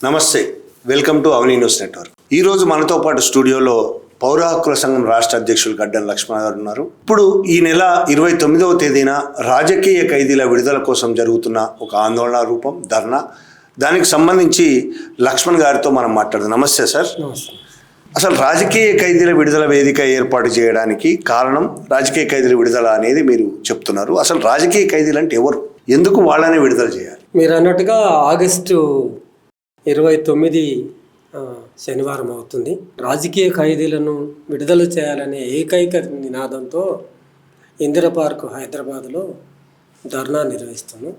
నమస్తే, welcome to Avani news network. ఈరోజు మనతో పాటు స్టూడియోలో పౌర హక్కుల సంఘం రాష్ట్ర అధ్యక్షులు గడ్డం లక్ష్మణ గారు ఉన్నారు. ఇప్పుడు ఈ నెల 29వ తేదీన రాజకీయ ఖైదీల విడుదల కోసం జరుగుతున్న ఒక ఆందోళన రూపం ధర్నా, దానికి సంబంధించి లక్ష్మణ్ గారితో మనం మాట్లాడదాం. నమస్తే సార్. అసలు రాజకీయ ఖైదీల విడుదల వేదిక ఏర్పాటు చేయడానికి కారణం రాజకీయ ఖైదీల విడుదల అనేది మీరు చెప్తున్నారు. అసలు రాజకీయ ఖైదీలు అంటే ఎవరు, ఎందుకు వాళ్ళని విడుదల చేయాలి? మీరు అన్నట్టుగా ఆగస్టు 29 శనివారం అవుతుంది. రాజకీయ ఖైదీలను విడుదల చేయాలనే ఏకైక నినాదంతో ఇందిరా పార్క్ హైదరాబాద్లో ధర్నా నిర్వహిస్తున్నాం.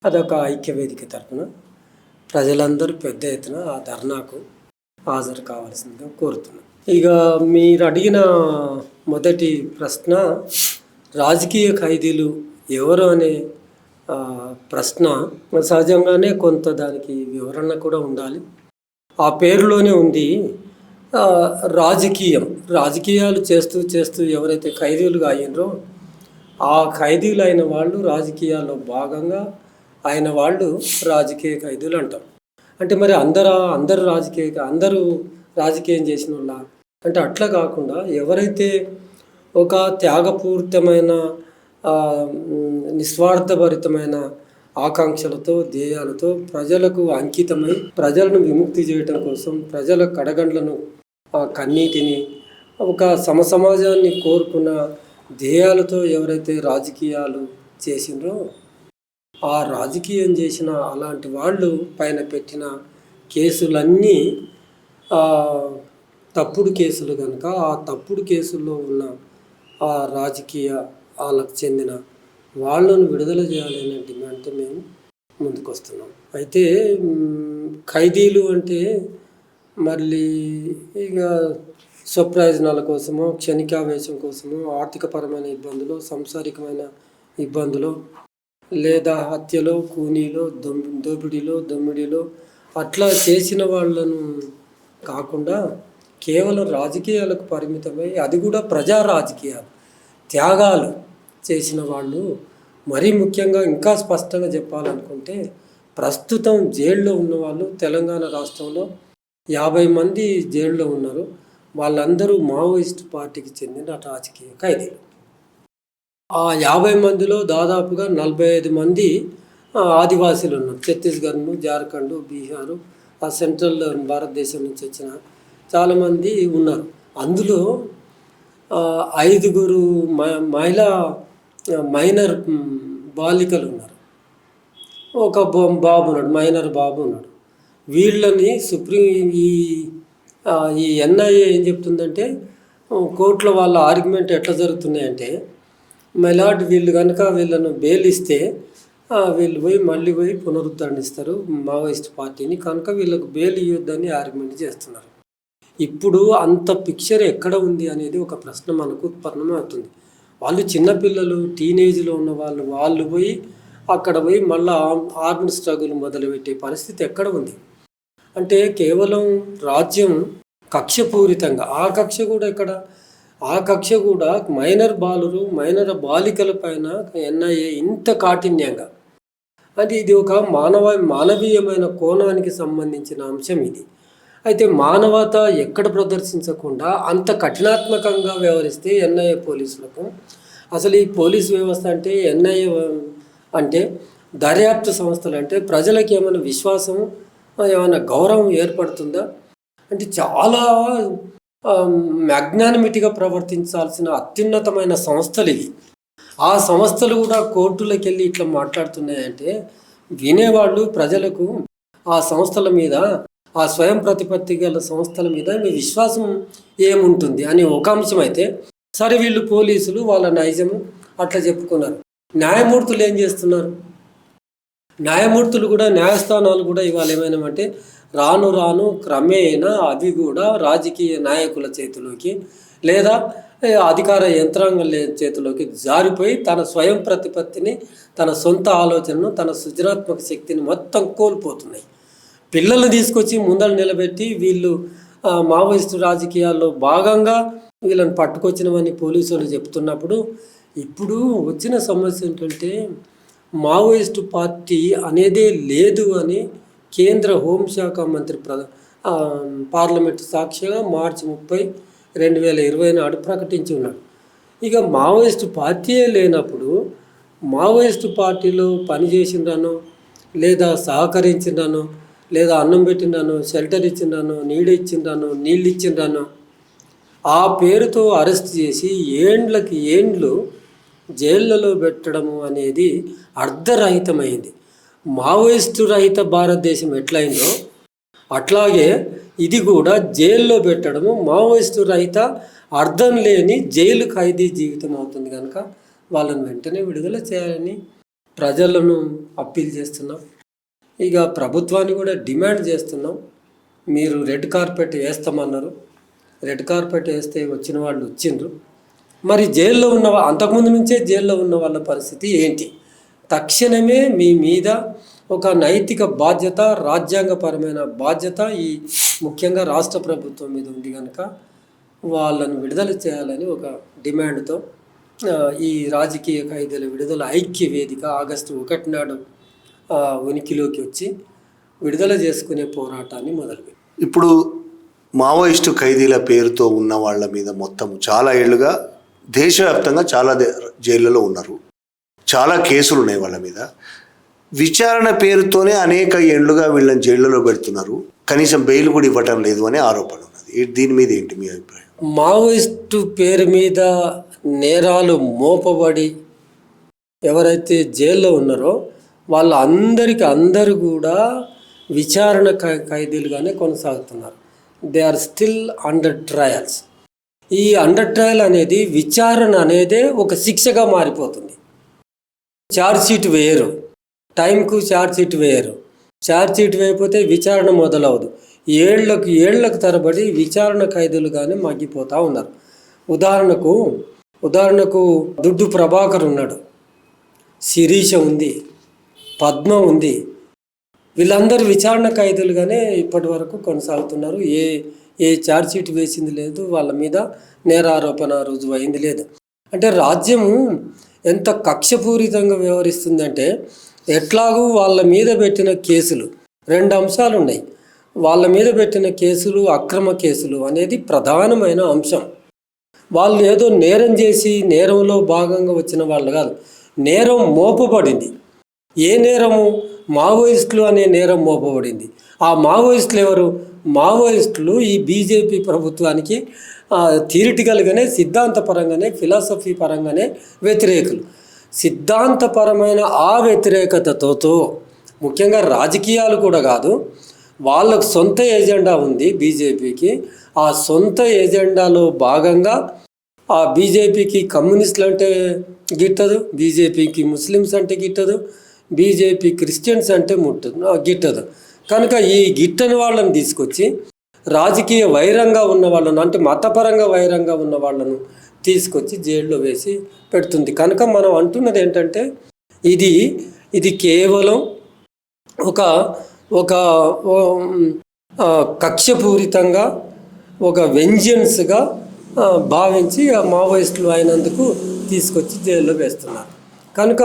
అదొక ఐక్య వేదిక తరఫున ప్రజలందరూ పెద్ద ఎత్తున ఆ ధర్నాకు హాజరు కావాల్సిందిగా కోరుతున్నాం. ఇక మీరు అడిగిన మొదటి ప్రశ్న, రాజకీయ ఖైదీలు ఎవరు అనే ప్రశ్న సహజంగానే కొంత దానికి వివరణ కూడా ఉండాలి. ఆ పేరులోనే ఉంది రాజకీయాలు చేస్తూ ఎవరైతే ఖైదీలుగా అయ్యారో ఆ ఖైదీలు అయిన వాళ్ళు రాజకీయాల్లో భాగంగా అయిన వాళ్ళు రాజకీయ ఖైదీలు అంటారు. అంటే మరి అందరూ రాజకీయం చేసిన వాళ్ళ అంటే అట్లా కాకుండా ఎవరైతే ఒక త్యాగపూరితమైన నిస్వార్థభరితమైన ఆకాంక్షలతో ధ్యేయాలతో ప్రజలకు అంకితమై ప్రజలను విముక్తి చేయటం కోసం ప్రజల కడగండ్లను కన్నీటిని ఒక సమసమాజాన్ని కోరుకున్న ధ్యేయాలతో ఎవరైతే రాజకీయాలు చేసిండ్రో ఆ రాజకీయం చేసిన అలాంటి వాళ్ళు పైన పెట్టిన కేసులన్నీ తప్పుడు కేసులు కనుక ఆ తప్పుడు కేసుల్లో ఉన్న ఆ రాజకీయ వాళ్ళకు చెందిన వాళ్ళను విడుదల చేయాలనే డిమాండ్తో మేము ముందుకు వస్తున్నాం. అయితే ఖైదీలు అంటే మళ్ళీ ఇక స్వప్రయోజనాల కోసమో క్షణికావేశం కోసమో ఆర్థికపరమైన ఇబ్బందులు, సాంసారికమైన ఇబ్బందులు, లేదా హత్యలో, కూనీలో, దొమ్మిడిలో అట్లా చేసిన వాళ్ళను కాకుండా కేవలం రాజకీయాలకు పరిమితమై, అది కూడా ప్రజా రాజకీయాలు, త్యాగాలు చేసిన వాళ్ళు, మరీ ముఖ్యంగా ఇంకా స్పష్టంగా చెప్పాలనుకుంటే ప్రస్తుతం జైల్లో ఉన్నవాళ్ళు తెలంగాణ రాష్ట్రంలో 50 మంది జైల్లో ఉన్నారు. వాళ్ళందరూ మావోయిస్ట్ పార్టీకి చెందిన రాజకీయ ఖైదీలు. ఆ 50 మందిలో దాదాపుగా 45 మంది ఆదివాసీలు ఉన్నారు. ఛత్తీస్గఢ్, జార్ఖండ్, బీహారు, ఆ సెంట్రల్ భారతదేశం నుంచి వచ్చిన చాలామంది ఉన్నారు. అందులో 5 మైనర్ బాలికలు ఉన్నారు. ఒక బాబు ఉన్నాడు, మైనర్ బాబు ఉన్నాడు. వీళ్ళని ఈ ఎన్ఐఏ ఏం చెప్తుందంటే, కోర్టులో వాళ్ళ ఆర్గ్యుమెంట్ ఎట్లా జరుగుతున్నాయంటే, మైలార్డ్ వీళ్ళు కనుక వీళ్ళను బెయిల్ ఇస్తే వీళ్ళు మళ్ళీ పునరుద్ధరణిస్తారు మావోయిస్ట్ పార్టీని, కనుక వీళ్ళకు బెయిల్ ఇవ్వద్దని ఆర్గ్యుమెంట్ చేస్తున్నారు. ఇప్పుడు అంత పిక్చర్ ఎక్కడ ఉంది అనేది ఒక ప్రశ్న మనకు ఉత్పన్నం అవుతుంది. వాళ్ళు చిన్నపిల్లలు, టీనేజ్లో ఉన్న వాళ్ళు అక్కడ మళ్ళీ ఆర్మ్డ్ స్ట్రగుల్ మొదలుపెట్టే పరిస్థితి ఎక్కడ ఉంది అంటే, కేవలం రాజ్యం కక్షపూరితంగా, ఆ కక్ష కూడా మైనర్ బాలికల పైన ఎన్ఐఏ ఇంత కాఠిన్యంగా, అది ఇది ఒక మానవీయమైన కోణానికి సంబంధించిన అంశం ఇది. అయితే మానవత ఎక్కడ ప్రదర్శించకుండా అంత కఠినాత్మకంగా వ్యవహరిస్తే ఎన్ఐఏ పోలీసులకు, అసలు ఈ పోలీసు వ్యవస్థ అంటే, ఎన్ఐఏ అంటే దర్యాప్తు సంస్థలు అంటే ప్రజలకు ఏమైనా విశ్వాసం, ఏమైనా గౌరవం ఏర్పడుతుందా అంటే చాలా మ్యాగ్నానిమిటీగా ప్రవర్తించాల్సిన అత్యున్నతమైన సంస్థలు ఇవి. ఆ సంస్థలు కూడా కోర్టులకు వెళ్ళి ఇట్లా మాట్లాడుతున్నాయంటే వినేవాళ్ళు ప్రజలకు ఆ సంస్థల మీద, ఆ స్వయం ప్రతిపత్తి గల సంస్థల మీద మీ విశ్వాసం ఏముంటుంది అని ఒక అంశం అయితే, సరే వీళ్ళు పోలీసులు వాళ్ళ నైజము అట్లా చెప్పుకున్నారు. న్యాయమూర్తులు ఏం చేస్తున్నారు? న్యాయమూర్తులు కూడా, న్యాయస్థానాలు కూడా ఇవాళ ఏమైనామంటే రాను క్రమేణా అవి కూడా రాజకీయ నాయకుల చేతిలోకి లేదా అధికార యంత్రాంగం చేతిలోకి జారిపోయి తన స్వయం ప్రతిపత్తిని, తన సొంత ఆలోచనను, తన సృజనాత్మక శక్తిని మొత్తం కోల్పోతున్నాయి. పిల్లల్ని తీసుకొచ్చి ముందర నిలబెట్టి వీళ్ళు మావోయిస్టు రాజకీయాల్లో భాగంగా వీళ్ళని పట్టుకొచ్చినవని పోలీసులు చెప్తున్నప్పుడు, ఇప్పుడు వచ్చిన సమస్య ఏంటంటే మావోయిస్టు పార్టీ అనేదే లేదు అని కేంద్ర హోంశాఖ మంత్రి పార్లమెంట్ సాక్షిగా మార్చి 30, 2020 నాడు ప్రకటించి ఉన్నాడు. ఇక మావోయిస్టు పార్టీయే లేనప్పుడు మావోయిస్టు పార్టీలో పనిచేసిండ్రనో లేదా సహకరించిండ్రనో లేదా అన్నం పెట్టిండ్రనో షెల్టర్ ఇచ్చిండ్రనో నీడ ఇచ్చిండ్రనో నీళ్ళు ఇచ్చిండ్రనో ఆ పేరుతో అరెస్ట్ చేసి ఏండ్లు జైళ్ళలో పెట్టడము అనేది అర్ధరహితమైంది. మావోయిస్టు రహిత భారతదేశం ఎట్లయిందో అట్లాగే ఇది కూడా జైల్లో పెట్టడము మావోయిస్టు రహిత అర్థం లేని జైలు ఖైదీ జీవితం అవుతుంది. కనుక వాళ్ళని వెంటనే విడుదల చేయాలని ప్రజలను అప్పీల్ చేస్తున్నాం. ఇక ప్రభుత్వాన్ని కూడా డిమాండ్ చేస్తున్నాం. మీరు రెడ్ కార్పెట్ వేస్తామన్నారు, రెడ్ కార్పెట్ వేస్తే వచ్చిన వాళ్ళు వచ్చిండ్రు. మరి జైల్లో ఉన్న అంతకుముందు నుంచే జైల్లో ఉన్న వాళ్ళ పరిస్థితి ఏంటి? తక్షణమే మీ మీద ఒక నైతిక బాధ్యత, రాజ్యాంగపరమైన బాధ్యత ఈ ముఖ్యంగా రాష్ట్ర ప్రభుత్వం మీద ఉంది. కనుక వాళ్ళను విడుదల చేయాలని ఒక డిమాండ్తో ఈ రాజకీయ ఖైదీల విడుదల ఐక్య వేదిక ఆగస్టు 1 నాడు ఉనికిలోకి వచ్చి విడుదల చేసుకునే పోరాటాన్ని మొదలుపెట్టింది. ఇప్పుడు మావోయిస్టు ఖైదీల పేరుతో ఉన్న వాళ్ళ మీద మొత్తం చాలా ఏళ్ళుగా దేశవ్యాప్తంగా చాలా జైళ్ళలో ఉన్నారు. చాలా కేసులు ఉన్నాయి వాళ్ళ మీద. విచారణ పేరుతోనే అనేక ఏళ్లుగా వీళ్ళని జైళ్ళలో పెడుతున్నారు. కనీసం బెయిల్ కూడా ఇవ్వటం లేదు అనే ఆరోపణ ఉన్నది. దీని మీద ఏంటి మీ అభిప్రాయం? మావోయిస్టు పేరు మీద నేరాలు మోపబడి ఎవరైతే జైల్లో ఉన్నారో అందరూ కూడా విచారణ ఖైదీలుగానే కొనసాగుతున్నారు. They are still under trials. ఈ అండర్ ట్రయల్ అనేది విచారణ అనేదే ఒక శిక్షగా మారిపోతుంది. ఛార్జ్షీట్ వేయరు, టైంకు ఛార్జ్షీట్ వేయరు. ఛార్జ్షీట్ వేయకపోతే విచారణ మొదలవదు. ఏళ్లకు తరబడి విచారణ ఖైదీలుగానే మగ్గిపోతూ ఉన్నారు. ఉదాహరణకు దుడ్డు ప్రభాకర్ ఉన్నాడు, శిరీష ఉంది, పద్మ ఉంది. వీళ్ళందరూ విచారణ ఖైదీలుగానే ఇప్పటి వరకు కొనసాగుతున్నారు. ఏ ఛార్జ్షీట్ వేసింది లేదు, వాళ్ళ మీద నేరారోపణ రుజువు అయింది లేదు. అంటే రాజ్యము ఎంత కక్షపూరితంగా వ్యవహరిస్తుందంటే, ఎట్లాగూ వాళ్ళ మీద పెట్టిన కేసులు 2 అంశాలు ఉన్నాయి. వాళ్ళ మీద పెట్టిన కేసులు అక్రమ కేసులు అనేది ప్రధానమైన అంశం. వాళ్ళు ఏదో నేరం చేసి నేరంలో భాగంగా వచ్చిన వాళ్ళు కాదు, నేరం మోపబడింది. ఏ నేరము? మావోయిస్టులు అనే నేరం మోపబడింది. ఆ మావోయిస్టులు ఎవరు? మావోయిస్టులు ఈ బీజేపీ ప్రభుత్వానికి థియరిటికల్గానే, సిద్ధాంతపరంగానే, ఫిలాసఫీ పరంగానే వ్యతిరేకులు. సిద్ధాంతపరమైన ఆ వ్యతిరేకతతో ముఖ్యంగా రాజకీయాలు కూడా కాదు, వాళ్ళకు సొంత ఎజెండా ఉంది బీజేపీకి. ఆ సొంత ఎజెండాలో భాగంగా ఆ బీజేపీకి కమ్యూనిస్టులు అంటే గిట్టదు, బీజేపీకి ముస్లిమ్స్ అంటే గిట్టదు, బీజేపీ క్రిస్టియన్స్ అంటే గిట్టదు. కనుక ఈ గిట్టని వాళ్ళని తీసుకొచ్చి రాజకీయ వైరంగా ఉన్న వాళ్ళను, అంటే మతపరంగా వైరంగా ఉన్న వాళ్ళను తీసుకొచ్చి జైల్లో వేసి పెడుతుంది. కనుక మనం అంటున్నది ఏంటంటే, ఇది కేవలం ఒక కక్షపూరితంగా, ఒక వెంజెన్స్గా భావించి ఆ మావోయిస్టులు అయినందుకు తీసుకొచ్చి జైల్లో వేస్తున్నారు. కనుక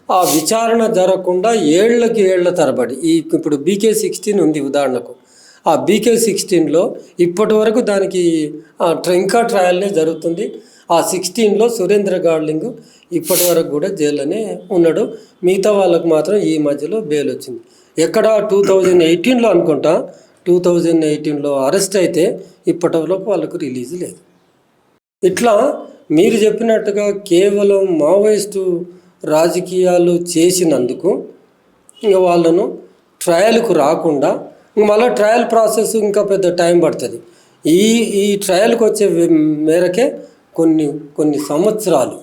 ఆ విచారణ జరగకుండా ఏళ్ల తరబడి ఇప్పుడు BK-16 ఉంది ఉదాహరణకు. ఆ BK-16లో ఇప్పటి వరకు దానికి ఇంకా ట్రయల్నే జరుగుతుంది. ఆ 16లో సురేంద్ర గాడ్లింగ్ ఇప్పటి వరకు కూడా జైల్లోనే ఉన్నాడు. మిగతా వాళ్ళకు మాత్రం ఈ మధ్యలో బెయిల్ వచ్చింది. ఎక్కడ 2018లో అనుకుంటా, 2018లో అరెస్ట్ అయితే ఇప్పటివరకు వాళ్ళకు రిలీజ్ లేదు. ఇట్లా మీరు చెప్పినట్టుగా కేవలం మావోయిస్టు రాజకీయాలు చేసినందుకు ఇంకా వాళ్ళను ట్రయల్కు రాకుండా, మళ్ళీ ట్రయల్ ప్రాసెస్ ఇంకా పెద్ద టైం పడుతుంది. ఈ ట్రయల్కి వచ్చే మేరకే కొన్ని సంవత్సరాలు,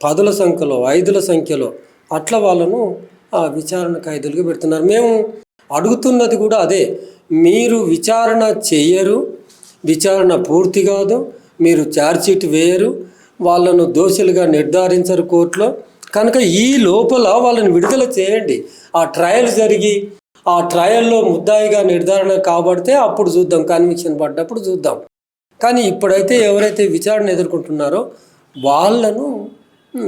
10ల సంఖ్యలో, 5ల సంఖ్యలో అట్లా వాళ్ళను ఆ విచారణ ఖైదీలుగా పెడుతున్నారు. మేము అడుగుతున్నది కూడా అదే. మీరు విచారణ చేయరు, విచారణ పూర్తి కాదు, మీరు ఛార్జ్షీట్ వేయరు, వాళ్ళను దోషులుగా నిర్ధారించరు కోర్టులో. కనుక ఈ లోపల వాళ్ళని విడుదల చేయండి. ఆ ట్రయల్ జరిగి ఆ ట్రయల్లో ముద్దాయిగా నిర్ధారణ కాబడితే అప్పుడు చూద్దాం, కన్విక్షన్ పడ్డప్పుడు చూద్దాం. కానీ ఇప్పుడైతే ఎవరైతే విచారణ ఎదుర్కొంటున్నారో వాళ్ళను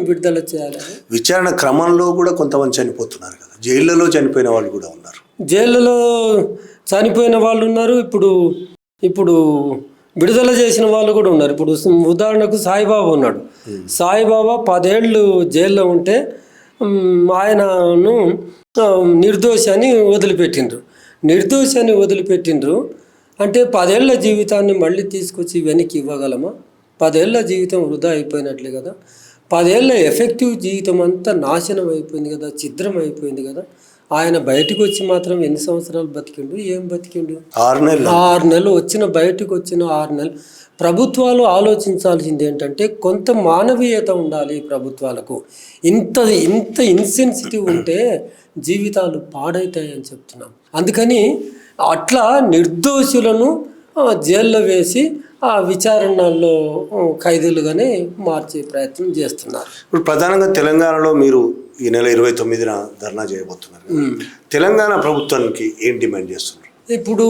విడుదల చేయాలి. విచారణ క్రమంలో కూడా కొంతమంది చనిపోతున్నారు కదా, జైళ్ళలో చనిపోయిన వాళ్ళు కూడా ఉన్నారు. జైళ్ళలో చనిపోయిన వాళ్ళు ఉన్నారు, ఇప్పుడు విడుదల చేసిన వాళ్ళు కూడా ఉన్నారు. ఇప్పుడు ఉదాహరణకు సాయిబాబా ఉన్నాడు. సాయిబాబా 10 ఏళ్ళు జైల్లో ఉంటే ఆయనను నిర్దోషి అని వదిలిపెట్టిండ్రు. అంటే 10 ఏళ్ల జీవితాన్ని మళ్ళీ తీసుకొచ్చి వెనక్కి ఇవ్వగలమా? 10 ఏళ్ల జీవితం వృధా అయిపోయినట్లే కదా. 10 ఏళ్ల ఎఫెక్టివ్ జీవితం అంతా నాశనం అయిపోయింది కదా, ఛిద్రం అయిపోయింది కదా. ఆయన బయటకు వచ్చి మాత్రం ఎన్ని సంవత్సరాలు బతికిండు? ఏం బతికిండు? 6 నెలలు. 6 నెలలు బయటకు వచ్చిన 6 నెలలు. ప్రభుత్వాలు ఆలోచించాల్సింది ఏంటంటే కొంత మానవీయత ఉండాలి ప్రభుత్వాలకు. ఇంత ఇన్సెన్సిటివ్ ఉంటే జీవితాలు పాడవుతాయని చెప్తున్నాం. అందుకని అట్లా నిర్దోషులను జైల్లో వేసి ఆ విచారణలో ఖైదీలుగానే మార్చే ప్రయత్నం చేస్తున్నారు. ఇప్పుడు ప్రధానంగా తెలంగాణలో మీరు ఈ నెల 29న ధర్నా చేయబోతున్నారు. తెలంగాణ ప్రభుత్వానికి ఏం డిమాండ్ చేస్తున్నారు? ఇప్పుడు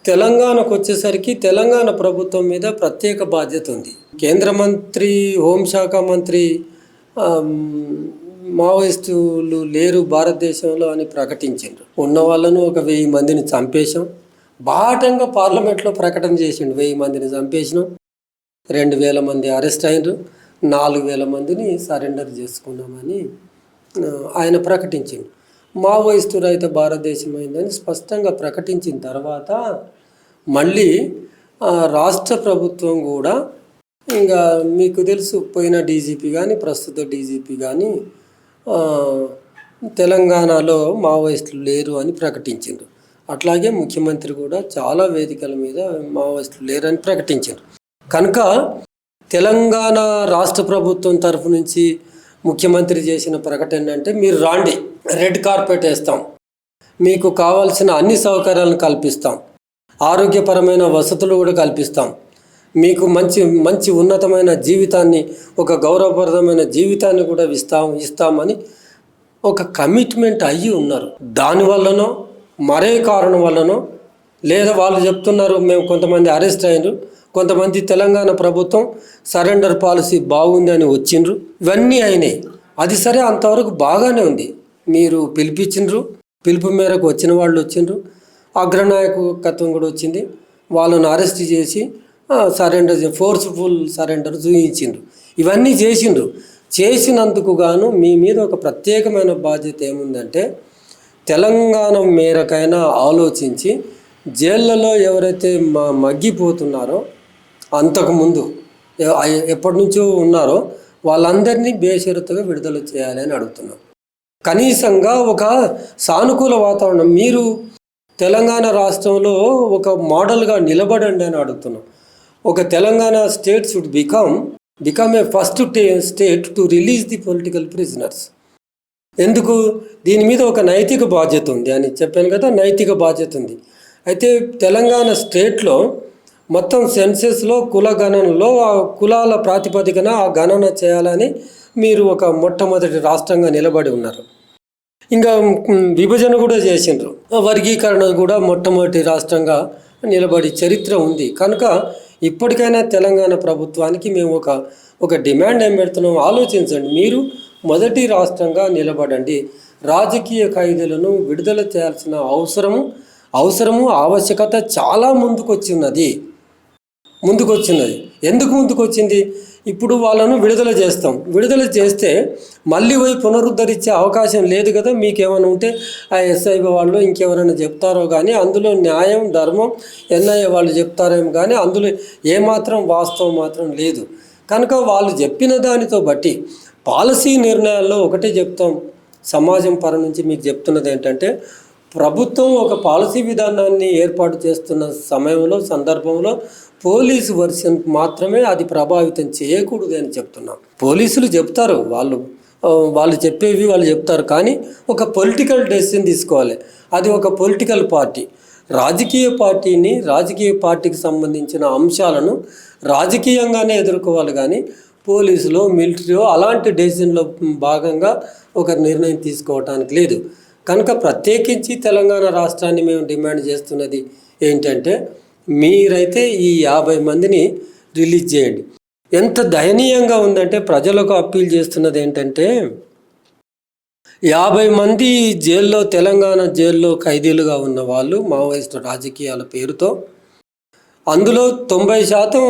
తెలంగాణకు వచ్చేసరికి తెలంగాణ ప్రభుత్వం మీద ప్రత్యేక బాధ్యత ఉంది. కేంద్ర మంత్రి, హోంశాఖ మంత్రి మావోయిస్టులు లేరు భారతదేశంలో అని ప్రకటించారు. ఉన్న వాళ్ళను ఒక 1000 మందిని చంపేశాం. బాటంగా పార్లమెంట్లో ప్రకటన చేసిండు, 1000 మందిని చంపేసినాం, 2000 మంది అరెస్ట్ అయినరు, 4000 మందిని సరెండర్ చేసుకున్నామని ఆయన ప్రకటించిండు. మావోయిస్టు రహిత భారతదేశం అయిందని స్పష్టంగా ప్రకటించిన తర్వాత మళ్ళీ రాష్ట్ర ప్రభుత్వం కూడా ఇంకా మీకు తెలుసు, పోయిన డీజీపీ కానీ ప్రస్తుత డీజీపీ కానీ తెలంగాణలో మావోయిస్టులు లేరు అని ప్రకటించారు. అట్లాగే ముఖ్యమంత్రి కూడా చాలా వేదికల మీద మావోయిస్టులు లేరని ప్రకటించారు. కనుక తెలంగాణ రాష్ట్ర ప్రభుత్వం తరఫు నుంచి ముఖ్యమంత్రి చేసిన ప్రకటన ఏంటంటే, మీరు రాండి, రెడ్ కార్పెట్ వేస్తాం, మీకు కావాల్సిన అన్ని సౌకర్యాలను కల్పిస్తాం, ఆరోగ్యపరమైన వసతులు కూడా కల్పిస్తాం, మీకు మంచి ఉన్నతమైన జీవితాన్ని, ఒక గౌరవప్రదమైన జీవితాన్ని కూడా ఇస్తామని ఒక కమిట్మెంట్ అయ్యి ఉన్నారు. దానివల్లనో మరే కారణం వల్లనో, లేదా వాళ్ళు చెప్తున్నారు మేము కొంతమంది అరెస్ట్ అయినరు, కొంతమంది తెలంగాణ ప్రభుత్వం సరెండర్ పాలసీ బాగుంది అని వచ్చిండ్రు, ఇవన్నీ అయినాయి. అది సరే, అంతవరకు బాగానే ఉంది. మీరు పిలిపించిండ్రు, పిలుపు మేరకు వచ్చిన వాళ్ళు వచ్చిండ్రు, అగ్రనాయకత్వం కూడా వచ్చింది, వాళ్ళను అరెస్ట్ చేసి సరెండర్, ఫోర్స్ఫుల్ సరెండర్ చూపించిండ్రు, ఇవన్నీ చేసినందుకు గాను మీ మీద ఒక ప్రత్యేకమైన బాధ్యత ఏముందంటే, తెలంగాణ మేరకైనా ఆలోచించి జైళ్ళలో ఎవరైతే మగ్గిపోతున్నారో, అంతకుముందు ఎప్పటి నుంచో ఉన్నారో వాళ్ళందరినీ బేషరతుగా విడుదల చేయాలి అని అడుగుతున్నాం. కనీసంగా ఒక సానుకూల వాతావరణం, మీరు తెలంగాణ రాష్ట్రంలో ఒక మోడల్గా నిలబడండి అని అడుగుతున్నాం. ఒక Telangana state should become a first state to release the political prisoners. ఎందుకు? దీని మీద ఒక నైతిక బాధ్యత ఉంది అని చెప్పాను కదా, నైతిక బాధ్యత ఉంది. అయితే తెలంగాణ స్టేట్లో మొత్తం సెన్సెస్లో కుల గణనలో ఆ కులాల ప్రాతిపదికన ఆ గణన చేయాలని మీరు ఒక మొట్టమొదటి రాష్ట్రంగా నిలబడి ఉన్నారు. ఇంకా విభజన కూడా చేసిండ్రు, వర్గీకరణ కూడా మొట్టమొదటి రాష్ట్రంగా నిలబడి చరిత్ర ఉంది. కనుక ఇప్పటికైనా తెలంగాణ ప్రభుత్వానికి మేము ఒక డిమాండ్ ఏం పెడుతున్నాం, ఆలోచించండి. మీరు మొదటి రాష్ట్రంగా నిలబడండి. రాజకీయ ఖైదీలను విడుదల చేయాల్సిన అవసరము ఆవశ్యకత చాలా ముందుకొచ్చినది. ఎందుకు ముందుకొచ్చింది? ఇప్పుడు వాళ్ళను విడుదల చేస్తే మళ్ళీ పోయి పునరుద్ధరించే అవకాశం లేదు కదా. మీకేమైనా ఉంటే ఆ ఎస్ఐ వాళ్ళు ఇంకెవరైనా చెప్తారో కానీ అందులో న్యాయం, ధర్మం ఎన్ఐఏ వాళ్ళు చెప్తారేమో కానీ అందులో ఏమాత్రం వాస్తవం మాత్రం లేదు. కనుక వాళ్ళు చెప్పిన దానితో బట్టి పాలసీ నిర్ణయాల్లో ఒకటే చెప్తాం. సమాజం పర నుంచి మీకు చెప్తున్నది ఏంటంటే, ప్రభుత్వం ఒక పాలసీ విధానాన్ని ఏర్పాటు చేస్తున్న సందర్భంలో పోలీసు వర్షన్ మాత్రమే అది ప్రభావితం చేయకూడదు అని చెప్తున్నాం. పోలీసులు చెప్తారు, వాళ్ళు చెప్పేవి వాళ్ళు చెప్తారు, కానీ ఒక పొలిటికల్ డెసిషన్ తీసుకోవాలి. అది ఒక పొలిటికల్ పార్టీ, రాజకీయ పార్టీకి సంబంధించిన అంశాలను రాజకీయంగానే ఎదుర్కోవాలి. కానీ పోలీసులో, మిలిటరీలో అలాంటి డెసిషన్లో భాగంగా ఒక నిర్ణయం తీసుకోవటానికి లేదు. కనుక ప్రత్యేకించి తెలంగాణ రాష్ట్రాన్ని మేము డిమాండ్ చేస్తున్నది ఏంటంటే, మీరైతే ఈ 50 మందిని రిలీజ్ చేయండి. ఎంత దయనీయంగా ఉందంటే, ప్రజలకు అప్పీల్ చేస్తున్నది ఏంటంటే, 50 మంది జైల్లో, తెలంగాణ జైల్లో ఖైదీలుగా ఉన్న వాళ్ళు మావోయిస్టు రాజకీయాల పేరుతో. అందులో 90%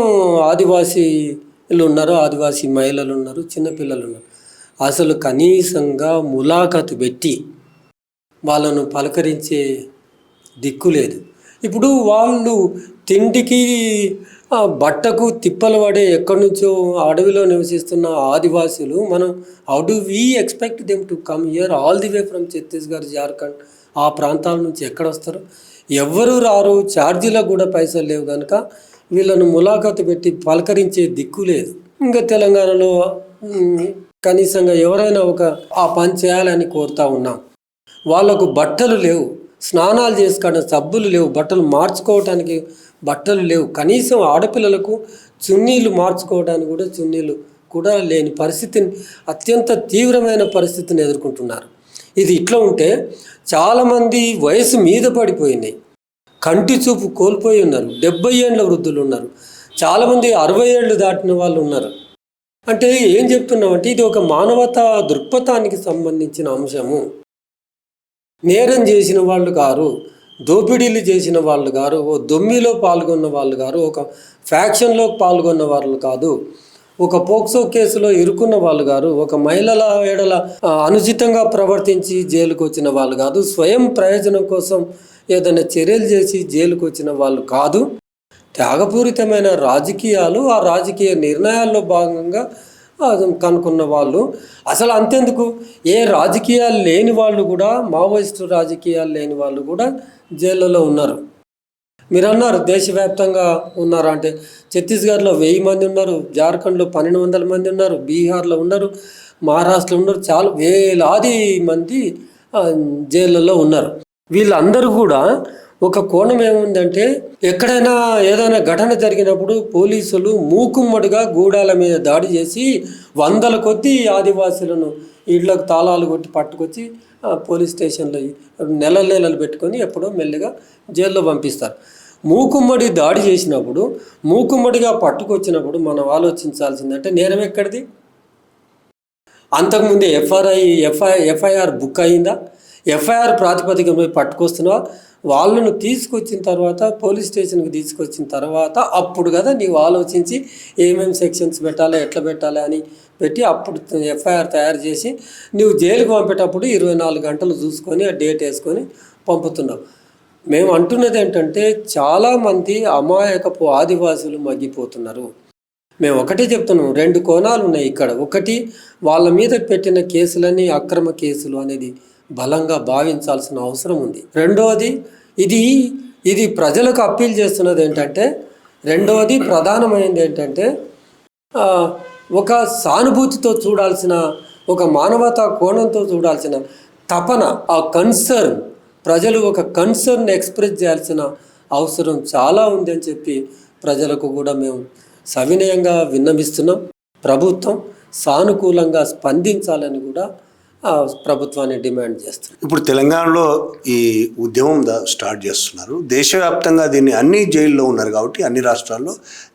ఆదివాసీలు ఉన్నారు, ఆదివాసీ మహిళలు ఉన్నారు, చిన్నపిల్లలు ఉన్నారు. అసలు కనీసంగా ములాఖతు పెట్టి వాళ్ళను పలకరించే దిక్కు లేదు. ఇప్పుడు వాళ్ళు తిండికి బట్టకు తిప్పలు పడే ఎక్కడి నుంచో అడవిలో నివసిస్తున్న ఆదివాసులు, మనం how do we expect them to come here all the way from Chhattisgarh, Jharkhand, ఆ ప్రాంతాల నుంచి ఎక్కడ వస్తారు? ఎవ్వరూ రారు. ఛార్జీలకు కూడా పైసలు లేవు కనుక వీళ్ళను ములాఖతు పెట్టి పలకరించే దిక్కు లేదు. ఇంకా తెలంగాణలో కనీసంగా ఎవరైనా ఆ పని చేయాలని కోరుతా ఉన్నాం. వాళ్ళకు బట్టలు లేవు, స్నానాలు చేసుకోవడానికి సబ్బులు లేవు, బట్టలు మార్చుకోవడానికి బట్టలు లేవు, కనీసం ఆడపిల్లలకు చున్నీలు మార్చుకోవడానికి కూడా చున్నీలు కూడా లేని పరిస్థితిని, అత్యంత తీవ్రమైన పరిస్థితిని ఎదుర్కొంటున్నారు. ఇది ఇట్లా ఉంటే చాలామంది వయసు మీద పడిపోయినాయి, కంటి చూపు కోల్పోయి ఉన్నారు, 70 ఏళ్ళ వృద్ధులు ఉన్నారు, చాలామంది 60 ఏళ్ళు దాటిన వాళ్ళు ఉన్నారు. అంటే ఏం చెప్తున్నామంటే ఇది ఒక మానవతా దృక్పథానికి సంబంధించిన అంశము. నేరం చేసిన వాళ్ళు గారు, దోపిడీలు చేసిన వాళ్ళు గారు, ఓ దొమ్మిలో పాల్గొన్న వాళ్ళు గారు, ఒక ఫ్యాక్షన్లో పాల్గొన్న వాళ్ళు కాదు, ఒక పోక్సో కేసులో ఇరుక్కున్న వాళ్ళు గారు, ఒక మహిళల ఏడల అనుచితంగా ప్రవర్తించి జైలుకు వచ్చిన వాళ్ళు కాదు, స్వయం ప్రయోజనం కోసం ఏదైనా చర్యలు చేసి జైలుకు వచ్చిన వాళ్ళు కాదు. త్యాగపూరితమైన రాజకీయాలు, ఆ రాజకీయ నిర్ణయాల్లో భాగంగా కనుక్కున్న వాళ్ళు. అసలు అంతెందుకు, ఏ రాజకీయాలు లేని వాళ్ళు కూడా, మావోయిస్టు రాజకీయాలు లేని వాళ్ళు కూడా జైళ్ళలో ఉన్నారు. మీరు అన్నారు దేశవ్యాప్తంగా ఉన్నారు అంటే, ఛత్తీస్గఢ్లో 1000 మంది ఉన్నారు, జార్ఖండ్లో 1200 మంది ఉన్నారు, బీహార్లో ఉన్నారు, మహారాష్ట్రలో ఉన్నారు, చాలా వేలాది మంది జైళ్ళలో ఉన్నారు. వీళ్ళందరూ కూడా ఒక కోణం ఏముందంటే, ఎక్కడైనా ఏదైనా ఘటన జరిగినప్పుడు పోలీసులు మూకుమ్మడిగా గూడాల మీద దాడి చేసి 100 కొద్ది ఆదివాసులను ఇళ్లకు తాళాలు కొట్టి పట్టుకొచ్చి పోలీస్ స్టేషన్లో నెలలు పెట్టుకొని ఎప్పుడో మెల్లిగా జైల్లో పంపిస్తారు. మూకుమ్మడి దాడి చేసినప్పుడు, మూకుమ్మడిగా పట్టుకొచ్చినప్పుడు మనం ఆలోచించాల్సిందంటే నేరం ఎక్కడిది? అంతకుముందే ఎఫ్ఐఆర్ బుక్ అయిందా? ఎఫ్ఐఆర్ ప్రాతిపదికన పోయి పట్టుకొస్తున్నావా? వాళ్ళను తీసుకొచ్చిన తర్వాత, పోలీస్ స్టేషన్కి తీసుకొచ్చిన తర్వాత అప్పుడు కదా నీవు ఆలోచించి ఏమేమి సెక్షన్స్ పెట్టాలి, ఎట్లా పెట్టాలి అని పెట్టి అప్పుడు ఎఫ్ఐఆర్ తయారు చేసి నువ్వు జైలుకు పంపేటప్పుడు 24 గంటలు చూసుకొని ఆ డేట్ వేసుకొని పంపుతున్నావు. మేము అంటున్నది ఏంటంటే, చాలామంది అమాయకపు ఆదివాసులు మగ్గిపోతున్నారు. మేము ఒకటే చెప్తున్నాం, 2 కోణాలు ఉన్నాయి ఇక్కడ. ఒకటి, వాళ్ళ మీద పెట్టిన కేసులన్నీ అక్రమ కేసులు అనేది బలంగా భావించాల్సిన అవసరం ఉంది. రెండవది, ఇది ప్రజలకు అప్పీల్ చేస్తున్నది ఏంటంటే, రెండవది ప్రధానమైనది ఏంటంటే, ఒక సానుభూతితో చూడాల్సిన, ఒక మానవతా కోణంతో చూడాల్సిన తపన, ఆ కన్సర్న్, ప్రజలు ఒక కన్సర్న్ ఎక్స్ప్రెస్ చేయాల్సిన అవసరం చాలా ఉంది అని చెప్పి ప్రజలకు కూడా మేము సవినయంగా విన్నవిస్తున్నాం. ప్రభుత్వం సానుకూలంగా స్పందించాలని కూడా ప్రభుత్వాన్ని డిమాండ్ చేస్తున్నారు. ఇప్పుడు తెలంగాణలో ఈ ఉద్యమం స్టార్ట్ చేస్తున్నారు. దేశవ్యాప్తంగా దీన్ని అన్ని జైల్లో ఉన్నారు కాబట్టి అన్ని రాష్ట్రాల్లో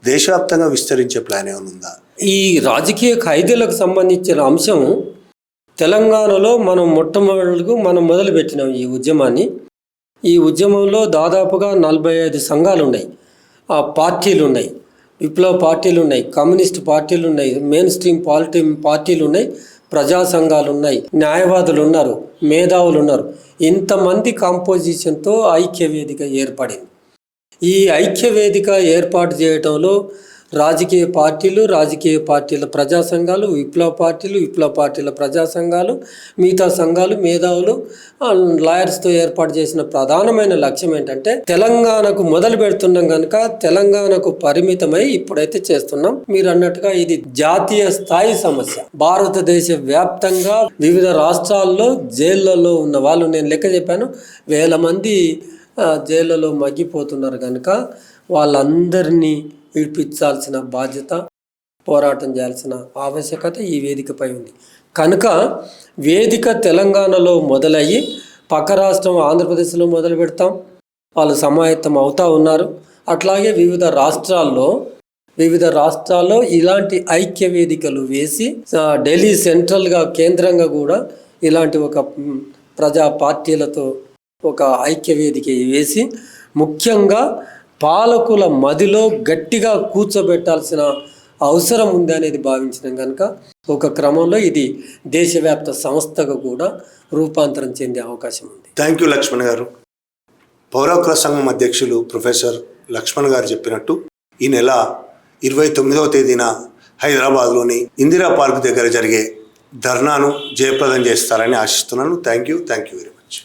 దేశవ్యాప్తంగా విస్తరించే ప్లాన్ ఏమైనా ఉందా? ఈ రాజకీయ ఖైదీలకు సంబంధించిన అంశం తెలంగాణలో మనం మొట్టమొదటిగా మొదలుపెట్టినాం ఈ ఉద్యమాన్ని. ఈ ఉద్యమంలో దాదాపుగా 45 సంఘాలు ఉన్నాయి, పార్టీలు ఉన్నాయి, విప్లవ పార్టీలు ఉన్నాయి, కమ్యూనిస్ట్ పార్టీలు ఉన్నాయి, మెయిన్ స్ట్రీమ్ పార్టీలు ఉన్నాయి, ప్రజా సంఘాలు ఉన్నాయి, న్యాయవాదులు ఉన్నారు, మేధావులు ఉన్నారు. ఇంతమంది కాంపోజిషన్తో ఐక్యవేదిక ఏర్పడింది. ఈ ఐక్యవేదిక ఏర్పాటు చేయడంలో రాజకీయ పార్టీల ప్రజా సంఘాలు, విప్లవ పార్టీల ప్రజా సంఘాలు, మిగతా సంఘాలు, మేధావులు, లాయర్స్తో ఏర్పాటు చేసిన ప్రధానమైన లక్ష్యం ఏంటంటే, తెలంగాణకు మొదలు పెడుతున్నాం కనుక తెలంగాణకు పరిమితమై ఇప్పుడైతే చేస్తున్నాం. మీరు అన్నట్టుగా ఇది జాతీయ స్థాయి సమస్య. భారతదేశ వ్యాప్తంగా వివిధ రాష్ట్రాల్లో జైళ్లలో ఉన్న వాళ్ళు, నేను లెక్క చెప్పాను, 1000 మంది జైళ్లలో మగ్గిపోతున్నారు కనుక వాళ్ళందరినీ విడిపించాల్సిన బాధ్యత, పోరాటం చేయాల్సిన ఆవశ్యకత ఈ వేదికపై ఉంది. కనుక వేదిక తెలంగాణలో మొదలయ్యి పక్క రాష్ట్రం ఆంధ్రప్రదేశ్లో మొదలు పెడతాం, వాళ్ళు సమాయత్తం అవుతూ ఉన్నారు. అట్లాగే వివిధ రాష్ట్రాల్లో ఇలాంటి ఐక్య వేదికలు వేసి ఢిల్లీ సెంట్రల్గా, కేంద్రంగా కూడా ఇలాంటి ఒక ప్రజా పార్టీలతో ఒక ఐక్యవేదిక వేసి ముఖ్యంగా పాలకుల మదిలో గట్టిగా కూర్చోబెట్టాల్సిన అవసరం ఉంది అనేది భావించినాం కనుక ఒక క్రమంలో ఇది దేశవ్యాప్త సంస్థగా కూడా రూపాంతరం చెందే అవకాశం ఉంది. థ్యాంక్ యూ లక్ష్మణ్ గారు. పౌరహక్కుల సంఘం అధ్యక్షులు ప్రొఫెసర్ లక్ష్మణ్ గారు చెప్పినట్టు ఈ నెల 29వ తేదీన హైదరాబాద్లోని ఇందిరా పార్క్ దగ్గర జరిగే ధర్నాను జయప్రదం చేస్తారని ఆశిస్తున్నాను. Thank you very much.